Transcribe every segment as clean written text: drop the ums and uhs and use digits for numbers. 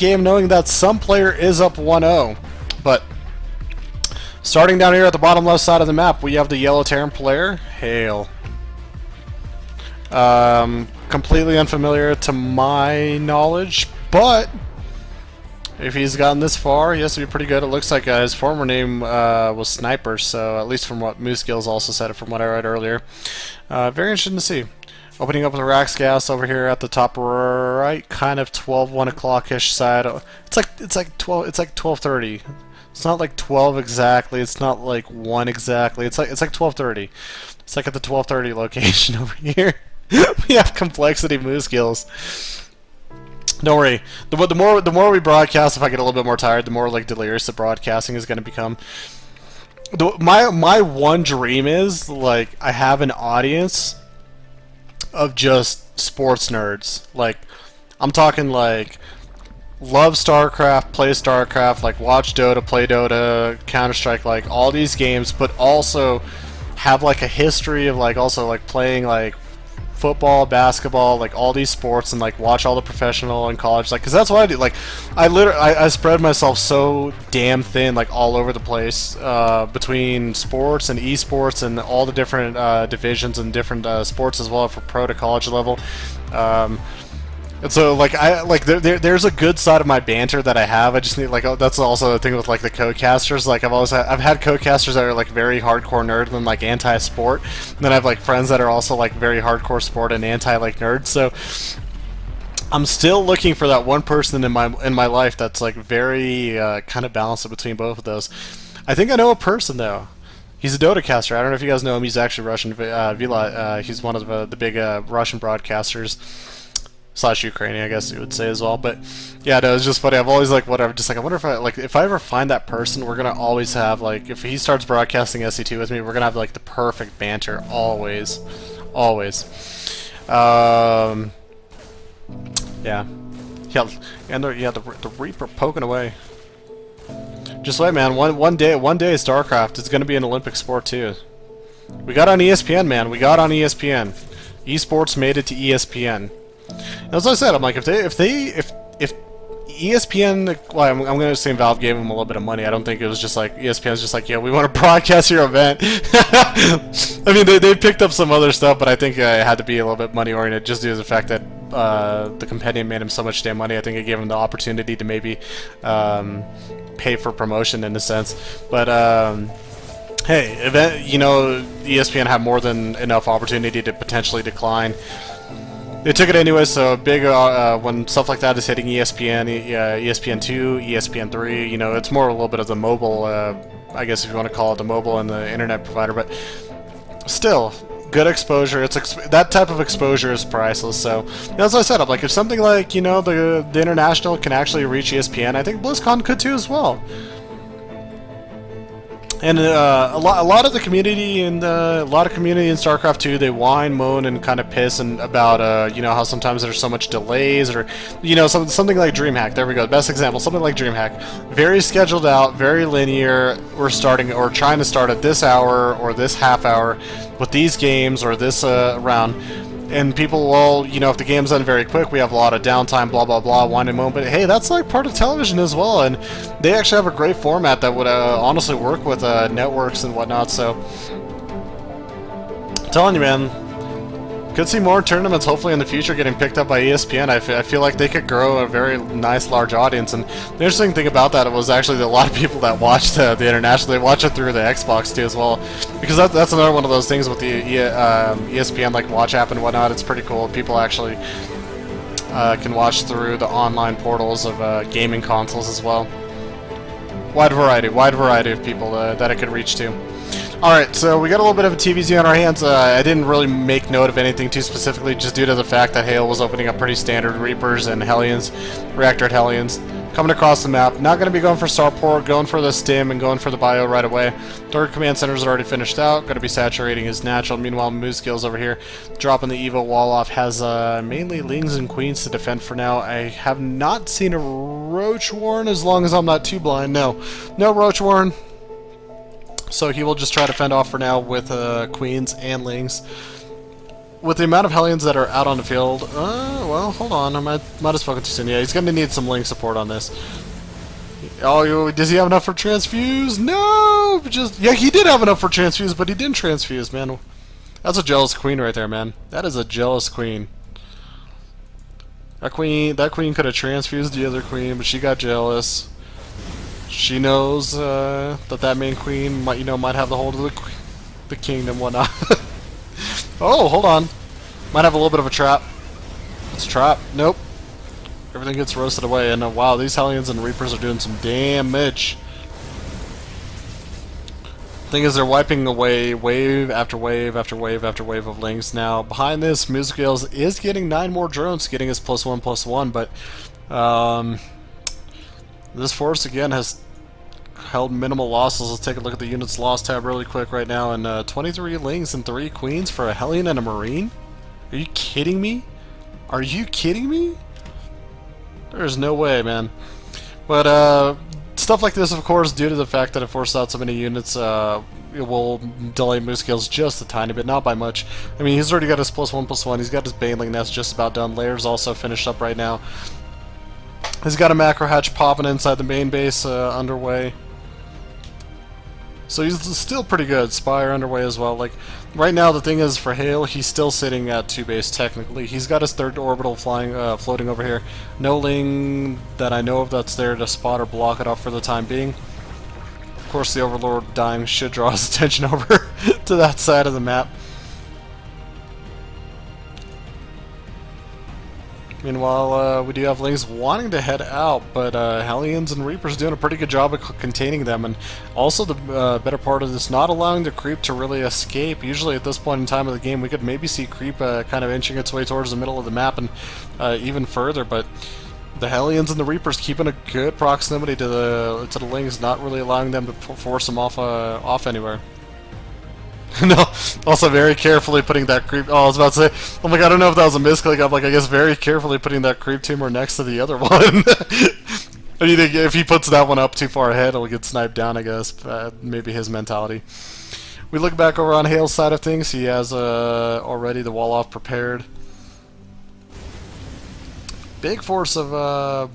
game knowing that some player is up 1-0. But starting down here at the bottom left side of the map, we have the yellow Terran player, Hale. Completely unfamiliar to my knowledge, but if he's gotten this far, he has to be pretty good. It looks like his former name was Sniper, so at least from what coLMoosegills also said, from what I read earlier. Very interesting to see. Opening up the Rax Gas over here at the top right, kind of 1 o'clock-ish side. It's like 12:30. It's not like 12 exactly. It's not like 1 exactly. It's like 12:30. It's like at the 12:30 location over here. We have Complexity coLMoosegills. Don't worry. The more we broadcast, if I get a little bit more tired, the more like delirious the broadcasting is going to become. My one dream is like I have an audience of just sports nerds. Like I'm talking like love StarCraft, play StarCraft, like watch Dota, play Dota, Counter-Strike, like all these games, but also have like a history of like also like playing like football, basketball, like all these sports, and like watch all the professional and college, like, because that's what I do. Like I spread myself so damn thin, like all over the place, between sports and esports and all the different divisions and different sports as well, for pro to college level. And so, like, there's a good side of my banter that I have. I just need, like, that's also the thing with, like, the co-casters. Like, I've had co-casters that are, like, very hardcore nerd and, like, anti-sport. And then I have, like, friends that are also, like, very hardcore sport and anti, like, nerd. So, I'm still looking for that one person in my life that's, like, very, kind of balanced between both of those. I think I know a person, though. He's a Dota caster. I don't know if you guys know him. He's actually Russian. Vila, he's one of the big, Russian broadcasters. / Ukrainian, I guess you would say as well. But yeah, no, it's just funny. I've always like whatever. Just like I wonder if I ever find that person, we're gonna always have like if he starts broadcasting SC2 with me, we're gonna have like the perfect banter always. Yeah, and the Reaper poking away. Just wait, man. One day StarCraft is gonna be an Olympic sport too. We got on ESPN, man. We got on ESPN. Esports made it to ESPN. As I said, I'm like, if ESPN, well, I'm going to assume Valve gave them a little bit of money. I don't think it was just like ESPN's just like, yeah, we want to broadcast your event. I mean, they picked up some other stuff, but I think it had to be a little bit money oriented, just due to the fact that the compendium made him so much damn money. I think it gave him the opportunity to maybe pay for promotion in a sense, but. Hey, ESPN had more than enough opportunity to potentially decline. They took it anyway, so big when stuff like that is hitting ESPN, ESPN2, ESPN3, you know, it's more a little bit of the mobile, I guess if you want to call it the mobile and the internet provider, but still, good exposure. That type of exposure is priceless. So, as I said, I'm like, if something like, you know, the international can actually reach ESPN, I think BlizzCon could too as well. And a lot of the community in StarCraft 2, they whine, moan, and kind of piss about you know, how sometimes there's so much delays, or you know, something like DreamHack. There we go, best example. Something like DreamHack, very scheduled out, very linear. We're trying to start at this hour or this half hour with these games or this round. And people, well, you know, if the game's done very quick, we have a lot of downtime, blah, blah, blah, whine and moan. But hey, that's like part of television as well. And they actually have a great format that would honestly work with networks and whatnot. So, I'm telling you, man, could see more tournaments hopefully in the future getting picked up by ESPN. I feel like they could grow a very nice, large audience. And the interesting thing about that was actually that a lot of people that watched the international, they watch it through the Xbox too as well. Because that's another one of those things with the ESPN like watch app and whatnot. It's pretty cool. People actually can watch through the online portals of gaming consoles as well. Wide variety of people that it could reach to. Alright, so we got a little bit of a TVZ on our hands. I didn't really make note of anything too specifically, just due to the fact that Hale was opening up pretty standard Reapers and Hellions, Reactor Hellions. Coming across the map, not going to be going for Starport, going for the Stim, and going for the Bio right away. Third command center's already finished out, going to be saturating his natural. Meanwhile, coLMoosegills over here, dropping the Evo wall off, has mainly Lings and Queens to defend for now. I have not seen a Roach Warren, as long as I'm not too blind. No Roach Warren. So he will just try to fend off for now with Queens and Lings. with the amount of Hellions that are out on the field, well, hold on, I might have spoken too soon. Yeah, he's going to need some link support on this. Oh, does he have enough for transfuse? No! Yeah, he did have enough for transfuse, but he didn't transfuse, man. That's a jealous queen right there, man. That is a jealous queen. That queen could have transfused the other queen, but she got jealous. She knows that main queen might have the hold of the kingdom, whatnot. Oh, hold on. Might have a little bit of a trap. It's a trap. Nope. Everything gets roasted away, and wow, these Hellions and Reapers are doing some damage. Thing is, they're wiping away wave after wave after wave after wave of links. Now, behind this, coLMoosegills is getting 9 more drones, getting his +1/+1, but this force again has held minimal losses. Let's take a look at the units lost tab really quick right now, and 23 links and 3 queens for a Hellion and a Marine? Are you kidding me? Are you kidding me? There's no way, man. But stuff like this, of course, due to the fact that it forced out so many units, it will delay coLMoosegills just a tiny bit, not by much. I mean, he's already got his +1/+1. He's got his Baneling Nest just about done. Layers also finished up right now. He's got a macro hatch popping inside the main base underway. So he's still pretty good. Spire underway as well. Like, right now, the thing is, for Hale, he's still sitting at 2 base, technically. He's got his 3rd orbital floating over here. No Ling that I know of that's there to spot or block it off for the time being. Of course, the Overlord dying should draw his attention over to that side of the map. Meanwhile, we do have Lings wanting to head out, but Hellions and Reapers doing a pretty good job of containing them, and also the better part of this, not allowing the creep to really escape. Usually at this point in time of the game, we could maybe see creep kind of inching its way towards the middle of the map and even further, but the Hellions and the Reapers keeping a good proximity to the Lings, not really allowing them to force them off anywhere. No, also very carefully putting that creep. Oh, I was about to say, oh my god, I don't know if that was a misclick. I'm like, I guess very carefully putting that creep tumor next to the other one. I mean, if he puts that one up too far ahead, it'll get sniped down, I guess. Maybe his mentality. We look back over on Hale's side of things. He has already the wall off prepared. Big force of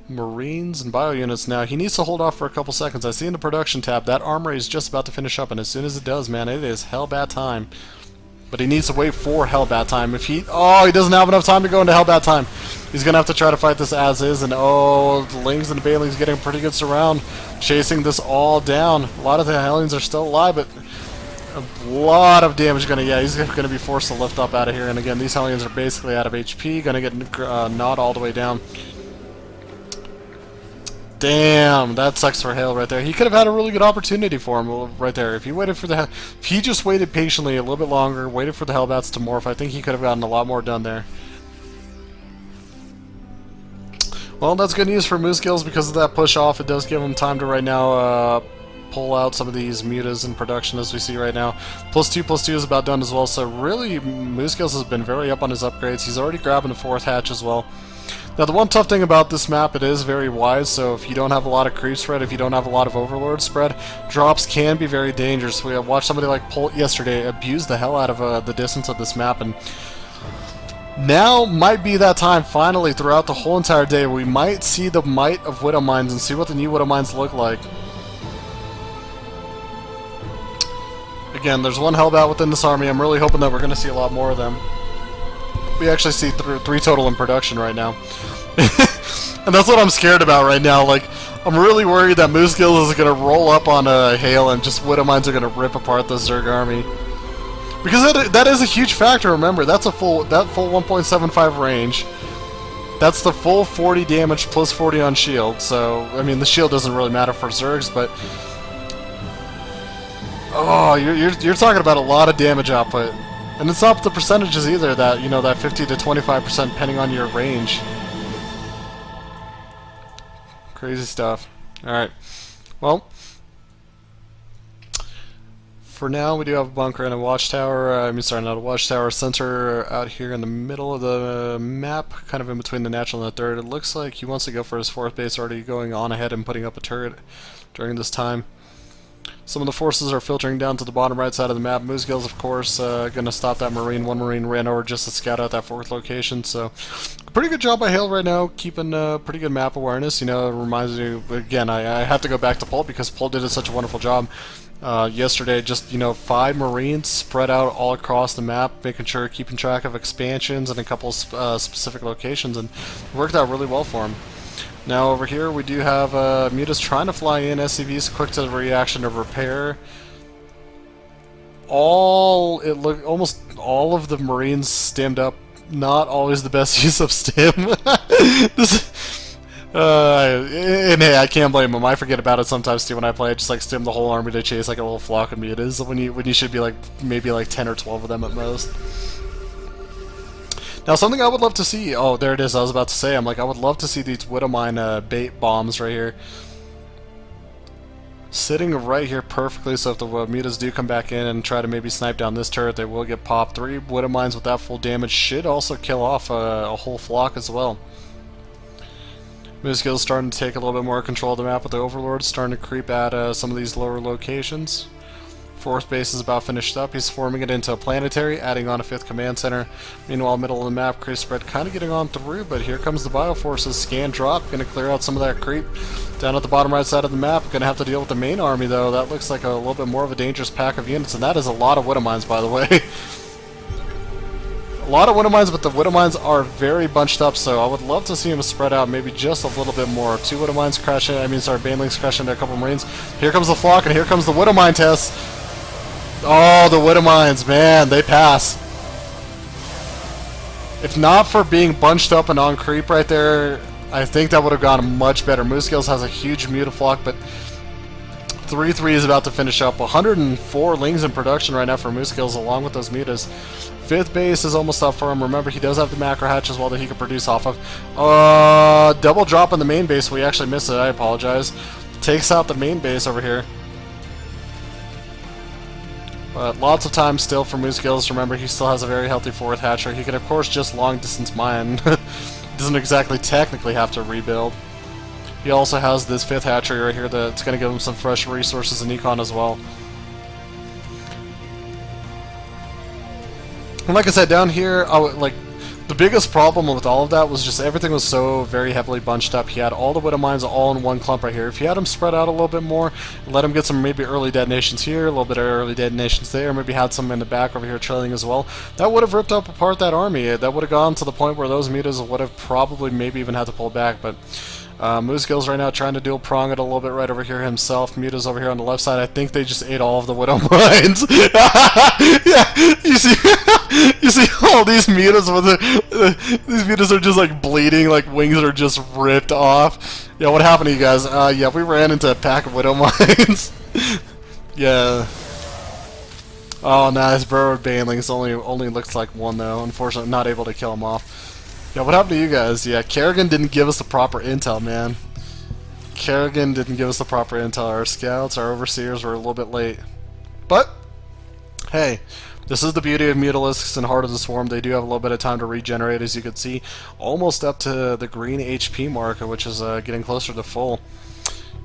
Marines and bio units now. He needs to hold off for a couple seconds. I see in the production tab that armory is just about to finish up, and as soon as it does, man, it is hell bad time. But he needs to wait for hell bad time. If he doesn't have enough time to go into hell bad time. He's gonna have to try to fight this as is, and the Lings and the Banelings getting a pretty good surround, chasing this all down. A lot of the Hellions are still alive, but a lot of damage he's gonna be forced to lift up out of here. And again, these Hellions are basically out of HP, gonna get gnawed all the way down. Damn, that sucks for Hale right there. He could have had a really good opportunity for him right there. If he just waited patiently a little bit longer, waited for the Hellbats to morph, I think he could have gotten a lot more done there. Well, that's good news for coLMoosegills because of that push off. It does give him time to right now pull out some of these mutas in production as we see right now. +2/+2 is about done as well, so really coLMoosegills has been very up on his upgrades. He's already grabbing the 4th hatch as well. Now, the one tough thing about this map, it is very wide, so if you don't have a lot of creep spread, if you don't have a lot of overlord spread, drops can be very dangerous. We watched somebody like Polt yesterday abuse the hell out of the distance of this map, and now might be that time, finally, throughout the whole entire day, we might see the might of Widow Mines and see what the new Widow Mines look like. Again, there's one Hellbat within this army. I'm really hoping that we're going to see a lot more of them. We actually see 3 total in production right now. And that's what I'm scared about right now. Like, I'm really worried that coLMoosegills is going to roll up on Hale and just Widow Mines are going to rip apart the Zerg army. Because that is a huge factor, remember. That's full 1.75 range. That's the full 40 damage plus 40 on shield. So, I mean, the shield doesn't really matter for Zergs, but... Oh, you're talking about a lot of damage output. And it's not the percentages either, that, you know, that 50 to 25% depending on your range. Crazy stuff. Alright. Well, for now we do have a bunker and a watchtower, not a watchtower, sensor out here in the middle of the map, kind of in between the natural and the third. It looks like he wants to go for his 4th base, already going on ahead and putting up a turret during this time. Some of the forces are filtering down to the bottom right side of the map. Moosegills, of course, going to stop that Marine. One Marine ran over just to scout out that 4th location. So, pretty good job by Hale right now, keeping pretty good map awareness. You know, it reminds me, again, I have to go back to Pol because Pol did such a wonderful job yesterday. Just, you know, 5 Marines spread out all across the map, making sure, keeping track of expansions and a couple specific locations, and it worked out really well for him. Now over here we do have Mutas trying to fly in. SCVs quick to the reaction to repair. Almost all of the Marines stemmed up. Not always the best use of stem. And hey, I can't blame them. I forget about it sometimes too when I play. I just like stem the whole army to chase like a little flock of Mutas when you should be like maybe like 10 or 12 of them at most. Now, something I would love to see. Oh, there it is. I was about to say. I'm like, I would love to see these Widowmine bait bombs right here, sitting right here perfectly. So if the Mutas do come back in and try to maybe snipe down this turret, they will get popped. 3 Widowmines with that full damage should also kill off a whole flock as well. Moosegills starting to take a little bit more control of the map with the Overlords, starting to creep at some of these lower locations. 4th base is about finished up. He's forming it into a planetary, adding on a 5th command center. Meanwhile, middle of the map, creep spread kind of getting on through, but here comes the Bioforces. Scan drop, going to clear out some of that creep. Down at the bottom right side of the map, going to have to deal with the main army, though. That looks like a little bit more of a dangerous pack of units, and that is a lot of Widowmines, by the way. A lot of Widowmines, but the Widowmines are very bunched up, so I would love to see them spread out maybe just a little bit more. 2 Widowmines crashing, Banelings crashing into a couple Marines. Here comes the flock, and here comes the Widowmine test. Oh, the Widowmines, man, they pass. If not for being bunched up and on creep right there, I think that would have gone much better. Moosegills has a huge Mutaflock, but 3-3 is about to finish up. 104 Lings in production right now for Moosegills, along with those Mutas. 5th base is almost up for him. Remember, he does have the macro hatch as well that he can produce off of. Double drop on the main base. We actually missed it. I apologize. Takes out the main base over here. But lots of time still for Moosegills. Remember, he still has a very healthy 4th hatcher. He can, of course, just long-distance mine. Doesn't exactly technically have to rebuild. He also has this 5th hatchery right here that's going to give him some fresh resources and econ as well. And like I said, down here, the biggest problem with all of that was just everything was so very heavily bunched up. He had all the Widowmines all in one clump right here. If you had them spread out a little bit more, let him get some maybe early detonations here, a little bit of early detonations there, maybe had some in the back over here trailing as well, that would have ripped up apart that army. That would have gone to the point where those Mutas would have probably maybe even had to pull back, but Moosegills right now trying to dual prong it a little bit right over here himself. Mutas over here on the left side. I think they just ate all of the Widowmines. Yeah, you see all these Mutas with these Mutas are just like bleeding, like wings are just ripped off. Yeah, what happened to you guys? Yeah, we ran into a pack of Widowmines. Yeah. Oh, nice. Burrowed Banelings only looks like one though. Unfortunately, not able to kill him off. Yeah, what happened to you guys? Yeah, Kerrigan didn't give us the proper intel, man. Kerrigan didn't give us the proper intel. Our scouts, our overseers were a little bit late. But, hey, this is the beauty of Mutalisks and Heart of the Swarm. They do have a little bit of time to regenerate, as you can see. Almost up to the green HP marker, which is getting closer to full.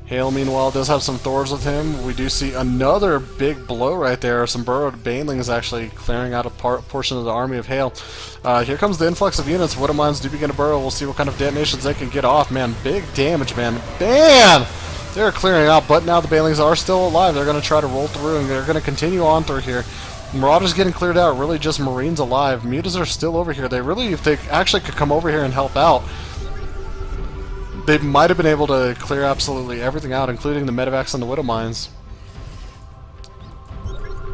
Hale, meanwhile, does have some Thors with him. We do see another big blow right there. Some burrowed Banelings actually clearing out a portion of the army of Hale. Here comes the influx of units. Widowmines do begin to burrow. We'll see what kind of detonations they can get off. Man, big damage, man. Bam! They're clearing out, but now the Banelings are still alive. They're going to try to roll through, and they're going to continue on through here. Marauders getting cleared out. Really just Marines alive. Mutas are still over here. If they actually could come over here and help out, they might have been able to clear absolutely everything out, including the medevacs and the Widowmines.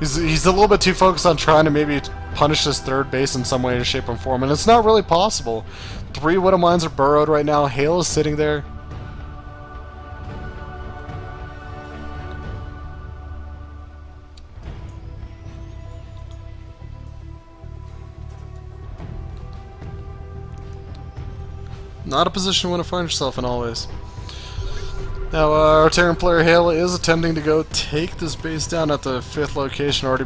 He's a little bit too focused on trying to maybe punish this 3rd base in some way, shape, or form, and it's not really possible. 3 Widowmines are burrowed right now. Hale is sitting there. Not a position you want to find yourself in always. Now, our Terran player Hale is attempting to go take this base down at the 5th location, already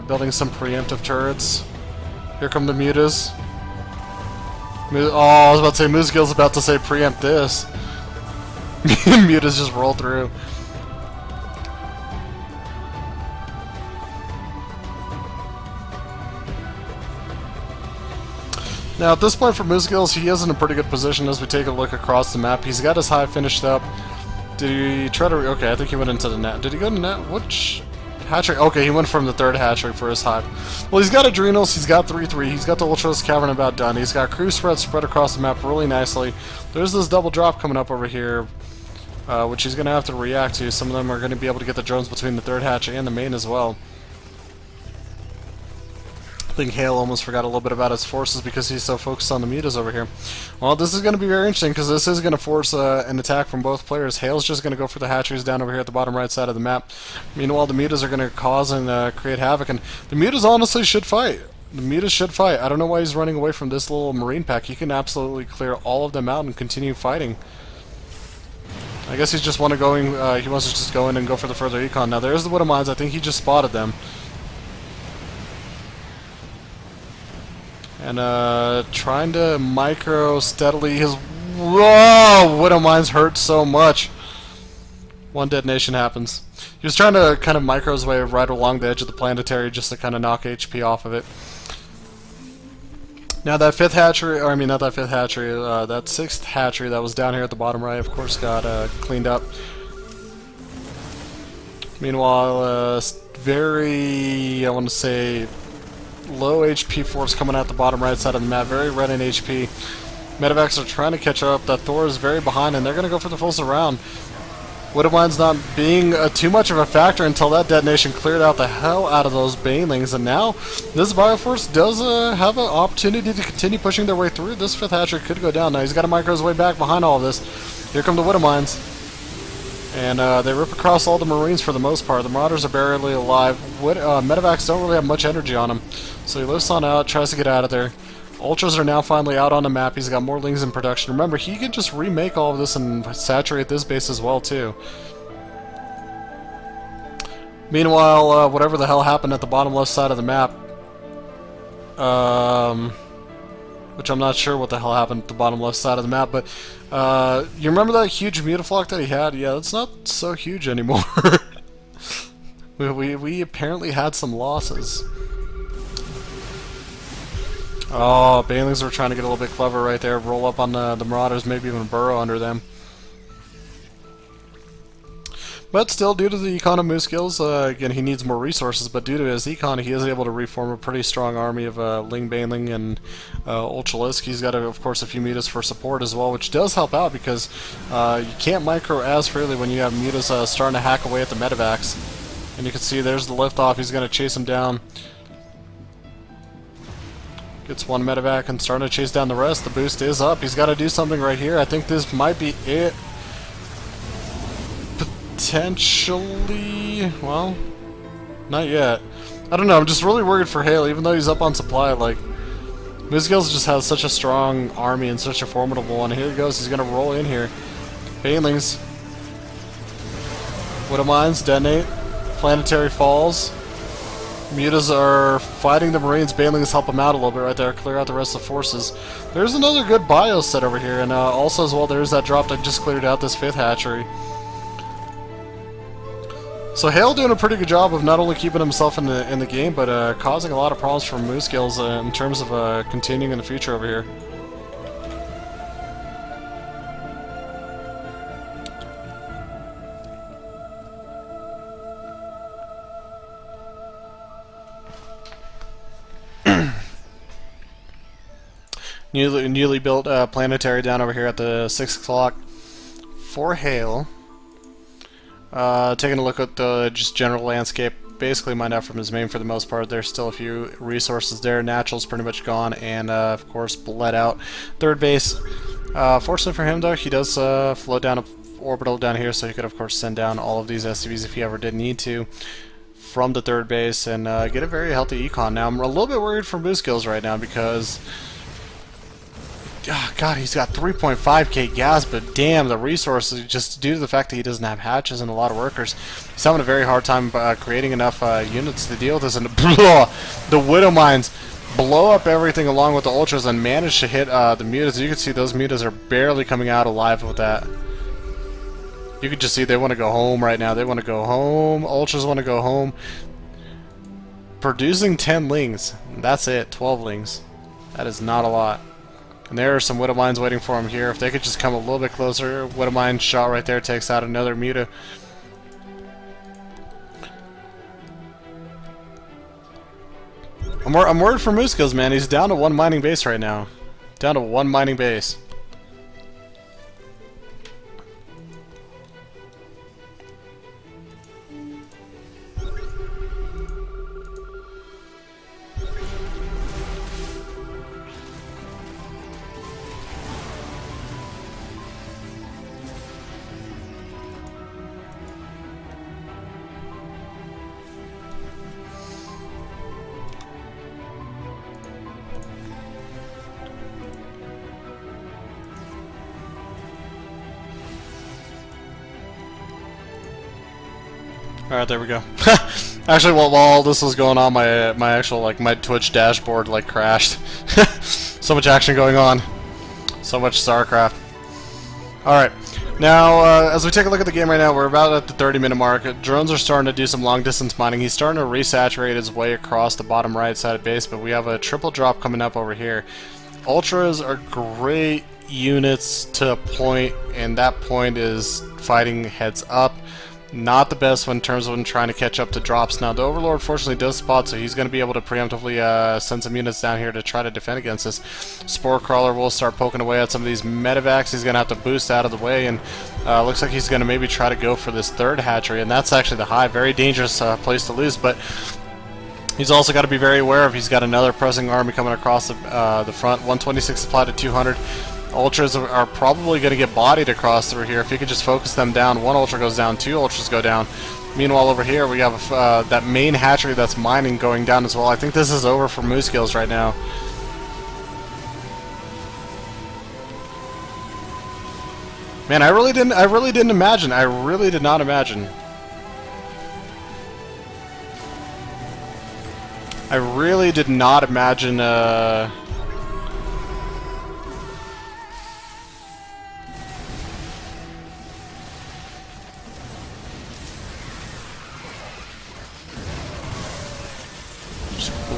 building some preemptive turrets. Here come the Mutas. Oh, I was about to say, Moosegill's about to say preempt this. Mutas just roll through. Now at this point for coMoosegills, he is in a pretty good position as we take a look across the map. He's got his hive finished up. Did he try to... Okay, I think he went into the net. Did he go to net? Which hatchery? Okay, he went from the third hatchery for his hive. Well, he's got adrenals, he's got 3-3, he's got the Ultra's Cavern about done. He's got crew spread across the map really nicely. There's this double drop coming up over here, which he's going to have to react to. Some of them are going to be able to get the drones between the third hatch and the main as well. I think Hale almost forgot a little bit about his forces because he's so focused on the mutas over here. Well, this is going to be very interesting because this is going to force an attack from both players. Hale's just going to go for the hatcheries down over here at the bottom right side of the map. Meanwhile, the mutas are going to cause and create havoc, and the mutas honestly should fight. The mutas should fight. I don't know why he's running away from this little marine pack. He can absolutely clear all of them out and continue fighting. I guess he's just want to going. He wants to just go in and go for the further econ. Now there's the Widow Mines. I think he just spotted them. And trying to micro steadily his... Whoa! Widow Mines hurt so much. One detonation happens. He was trying to kind of micro his way right along the edge of the planetary just to kind of knock HP off of it. Now that fifth hatchery, or I mean not that fifth hatchery, that sixth hatchery that was down here at the bottom right, of course, got cleaned up. Meanwhile, very, I want to say, low HP force coming out the bottom right side of the map, very red in HP. Medevacs are trying to catch up. That Thor is very behind, and they're going to go for the full surround. Widow Mines not being too much of a factor until that detonation cleared out the hell out of those banelings, and now this Bioforce does have an opportunity to continue pushing their way through. This fifth hatchery could go down. Now he's got to micro his way back behind all of this. Here come the Widow Mines. And they rip across all the Marines for the most part. The Marauders are barely alive. Medevacs don't really have much energy on him. So he lifts on out, tries to get out of there. Ultras are now finally out on the map. He's got more Lings in production. Remember, he can just remake all of this and saturate this base as well, too. Meanwhile, whatever the hell happened at the bottom left side of the map, which I'm not sure what the hell happened at the bottom left side of the map, but you remember that huge Mutaflock that he had? Yeah, it's not so huge anymore. we apparently had some losses. Oh, Banelings were trying to get a little bit clever right there, roll up on the Marauders, maybe even burrow under them. But still, due to the econ of coMoosegills, again, he needs more resources, but due to his econ, he is able to reform a pretty strong army of Ling Baneling and Ultralisk. He's got, of course, a few mutas for support as well, which does help out because you can't micro as freely when you have mutas starting to hack away at the medevacs. And you can see there's the liftoff. He's going to chase him down. Gets one medevac and starting to chase down the rest. The boost is up. He's got to do something right here. I think this might be it. Potentially, well, not yet. I don't know, I'm just really worried for Hale, even though he's up on supply. Like, coMoosegills just has such a strong army and such a formidable one. Here he goes, he's gonna roll in here. Banelings. Widow Mines, detonate. Planetary falls. Mutas are fighting the Marines. Banelings help them out a little bit right there, clear out the rest of the forces. There's another good bio set over here, and also as well, there's that drop that just cleared out this fifth hatchery. So Hale doing a pretty good job of not only keeping himself in the game, but causing a lot of problems for coMoosegills in terms of continuing in the future over here. Newly built planetary down over here at the 6 o'clock for Hale. Taking a look at the just general landscape, basically mined out from his main for the most part. There's still a few resources there. Natural's pretty much gone, and of course bled out. Third base. Fortunately for him though, he does float down an orbital down here, so he could of course send down all of these SCVs if he ever did need to from the third base and get a very healthy econ. Now I'm a little bit worried for coMoosegills right now because God, he's got 3.5k gas, but damn, the resources, just due to the fact that he doesn't have hatches and a lot of workers, he's having a very hard time creating enough units to deal with this. And the Widow Mines blow up everything along with the Ultras and manage to hit the mutas. You can see those mutas are barely coming out alive with that. You can just see they want to go home right now. They want to go home. Ultras want to go home. Producing 10 Lings. That's it. 12 Lings. That is not a lot. And there are some Widow Mines waiting for him here. If they could just come a little bit closer. Widow Mine shot right there takes out another Muta. I'm worried for coLMoosegills, man. He's down to 1 mining base right now. Down to 1 mining base. Alright, there we go. Actually, while all this was going on, my actual, like, my Twitch dashboard, like, crashed. So much action going on. So much StarCraft. Alright. Now, as we take a look at the game right now, we're about at the 30-minute mark. Drones are starting to do some long-distance mining. He's starting to resaturate his way across the bottom right side of base, but we have a triple drop coming up over here. Ultras are great units to a point, and that point is fighting heads up. Not the best one in terms of when trying to catch up to drops. Now, the Overlord fortunately does spot, so he's going to be able to preemptively send some units down here to try to defend against this. Spore Crawler will start poking away at some of these medevacs. He's going to have to boost out of the way, and looks like he's going to maybe try to go for this third hatchery, and that's actually the hive. Very dangerous place to lose, but he's also got to be very aware of he's got another pressing army coming across the front. 126 supply to 200. Ultras are probably going to get bodied across through here. If you could just focus them down, 1 Ultra goes down, 2 Ultras go down. Meanwhile, over here we have that main hatchery that's mining going down as well. I think this is over for coLMoosegills right now. Man, I really did not imagine. I really did not imagine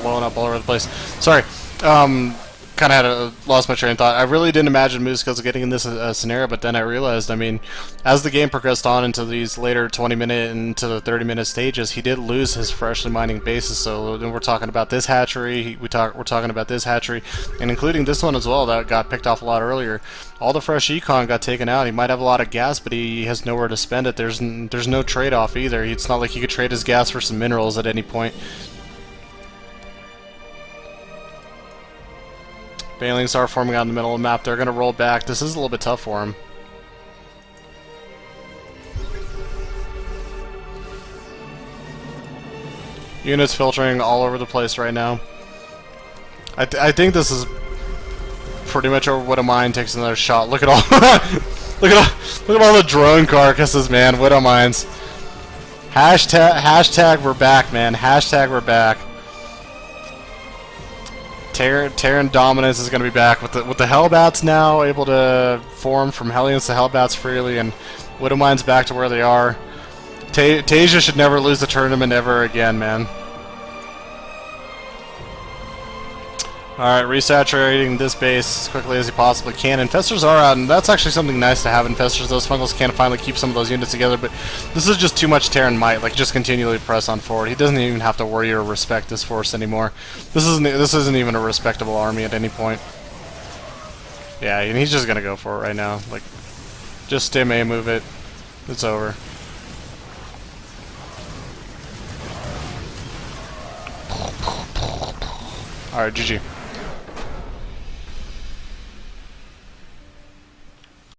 blowing up all over the place. Sorry, kind of lost my train of thought. I really didn't imagine coLMoosegills getting in this scenario, but then I realized, I mean, as the game progressed on into these later 20-minute and into the 30-minute stages, he did lose his freshly mining bases. So then we're talking about this hatchery, we're talking about this hatchery, and including this one as well that got picked off a lot earlier. All the fresh econ got taken out. He might have a lot of gas, but he has nowhere to spend it. There's no trade-off either. It's not like he could trade his gas for some minerals at any point. Banelings are forming out in the middle of the map. They're going to roll back. This is a little bit tough for him. Units filtering all over the place right now. I think this is pretty much over. Widow Mine takes another shot. Look at all look at all the drone carcasses, man. Widow Mines. Hashtag we're back, man. Hashtag we're back. Terran dominance is going to be back with the Hellbats now able to form from Hellions to Hellbats freely, and Widow Mines back to where they are. Tasia should never lose the tournament ever again, man. Alright, resaturating this base as quickly as he possibly can. Infestors are out, and that's actually something nice to have. Infestors, those fungals can finally keep some of those units together, but this is just too much Terran might. Like, just continually press on forward. He doesn't even have to worry or respect this force anymore. This isn't even a respectable army at any point. Yeah, and he's just gonna go for it right now. Like, just stim A, move it. It's over. Alright, GG.